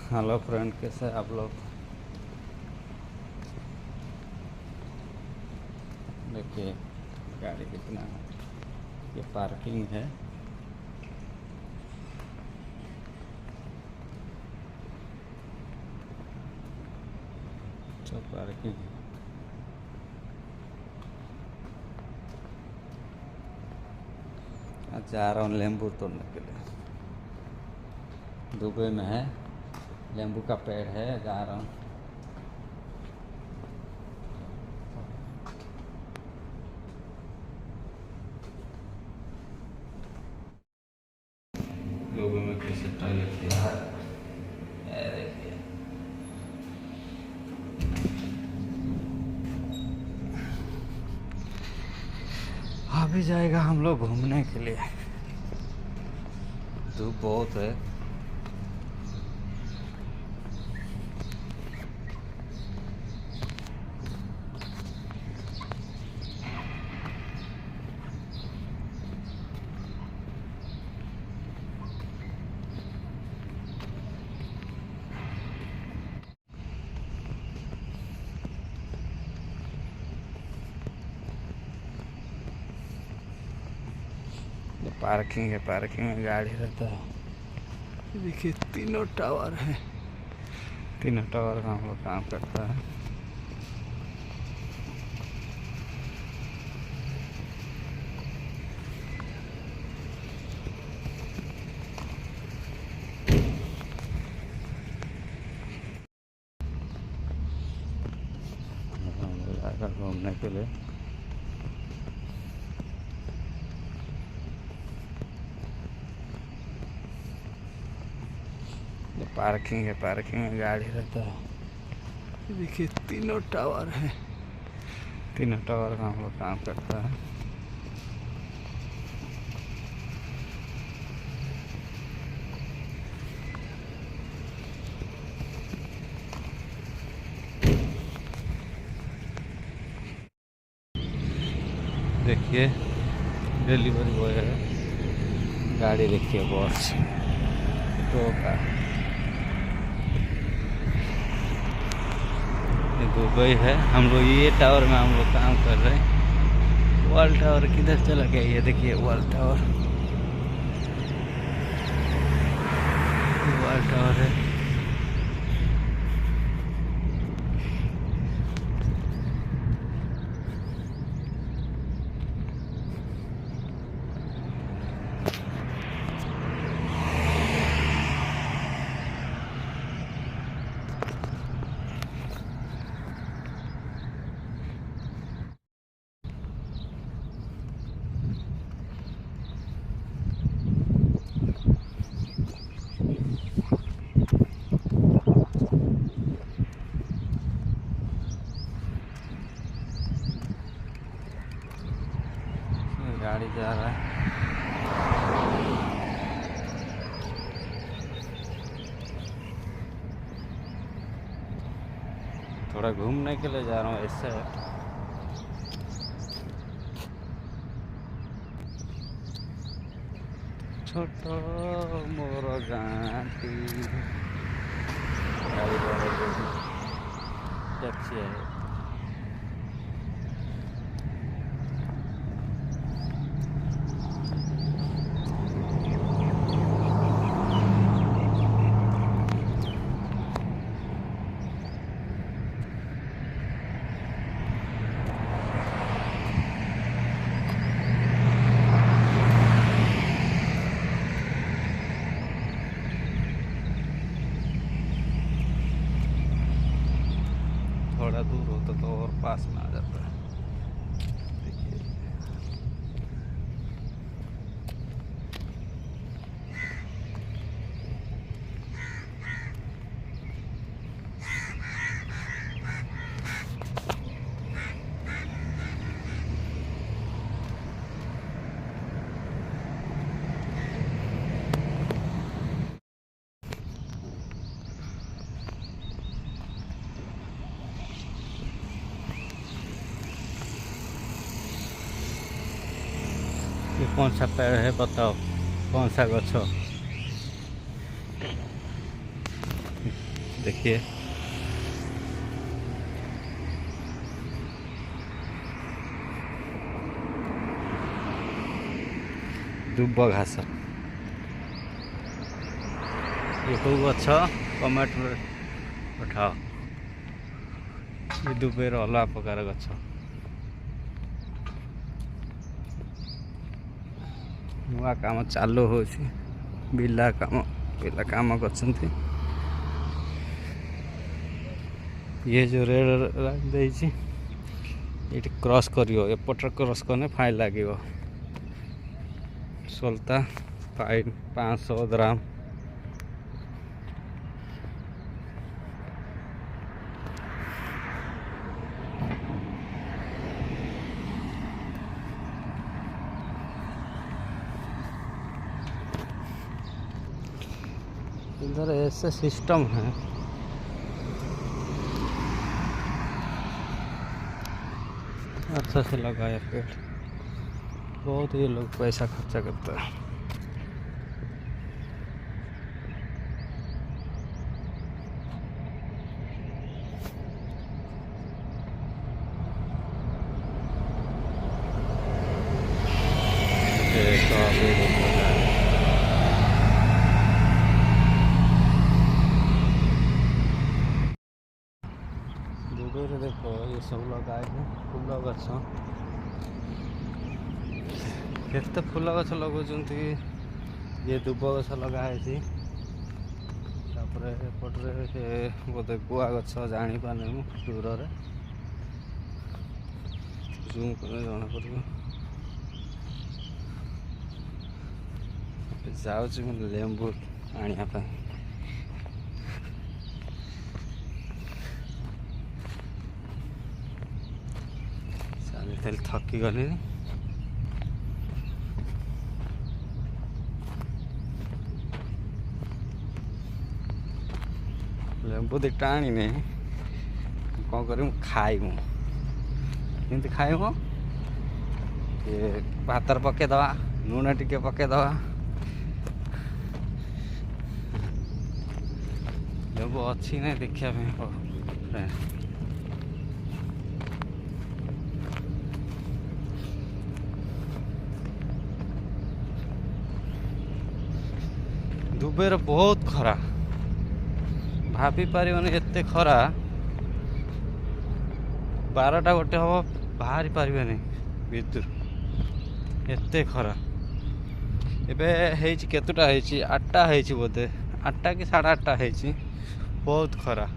Hello friend, कैसे हैं आप लोग। देखिए गाड़ी कितना है, ये पार्किंग है। तो पार्किंग है। आज जा रहा हूँ लेम्बू तोड़ने के लिए। दुबई में है, लेम्बू का पेड़ है, जा रहा हूँ। दुबई में कैसे टॉयलेट दिया है, ये देखिए। अभी जाएगा हम लोग घूमने के लिए। धूप बहुत है। पार्किंग है, पार्किंग में गाड़ी रहता है। देखिए तीनों टावर है, तीनों टावर का हम लोग काम करता है। हम लोग जाकर घूमने के लिए। पार्किंग है, पार्किंग में गाड़ी रहता है। देखिए तीनों टावर है, तीनों टावर का हम लोग काम करता है। देखिए डिलीवरी बॉय है, गाड़ी देखिए बॉस तो का। ये दुबई है, हम लोग ये टावर में हम लोग काम कर रहे हैं। वर्ल्ड टावर किधर चला गया, ये देखिए वर्ल्ड टावर, वर्ल्ड टावर है। गाड़ी जा रहा है। थोड़ा घूमने के लिए जा रहा हूँ ऐसे। छोटो मोर गाटी गाड़ी टैक्सी है। थोड़ा दूर होता तो और पास में आ जाता है। देखिए ये कौन सा पेड़ है बताओ, कौन सा गछ। देखिए दुब घास ये कौ गछ कमेंट पठाओ ये दुबेर अलग प्रकार गछ नुआ काम चालू हो बिला काम कर ये जो रेड देछि ये क्रॉस करियो एपटर क्रॉस करने फाइन लगे सोलता फाइन 500 ग्राम इधर ऐसे सिस्टम है अच्छा से लगाया पेड़ बहुत ये लोग पैसा खर्चा करता है दुबई देखो ये सब लगाए फूल गछ केते फूल गछ लगुचंती ये दुब गछ लगाई एपटे बोधे गुआ गछ जानी पाने दूर रे जूम कर जना पड़ो जाऊँ लेंबू आने थकी गली लेंबू दिटा आनी कौन कर खाइबू एमती खाइबू ये भातर पकेदवा लुण टिके पकेदवा लेंबू अच्छी ना देखा दुबईर बहुत खरा भाभी पारिबनी एते खरा 12टा गोटे हम बाहरी पारिबनी भीतर एते खरा एबे हेची केतुटा हेची 8टा हेची बोधे 8टा कि 8:30 हेची बहुत खरा।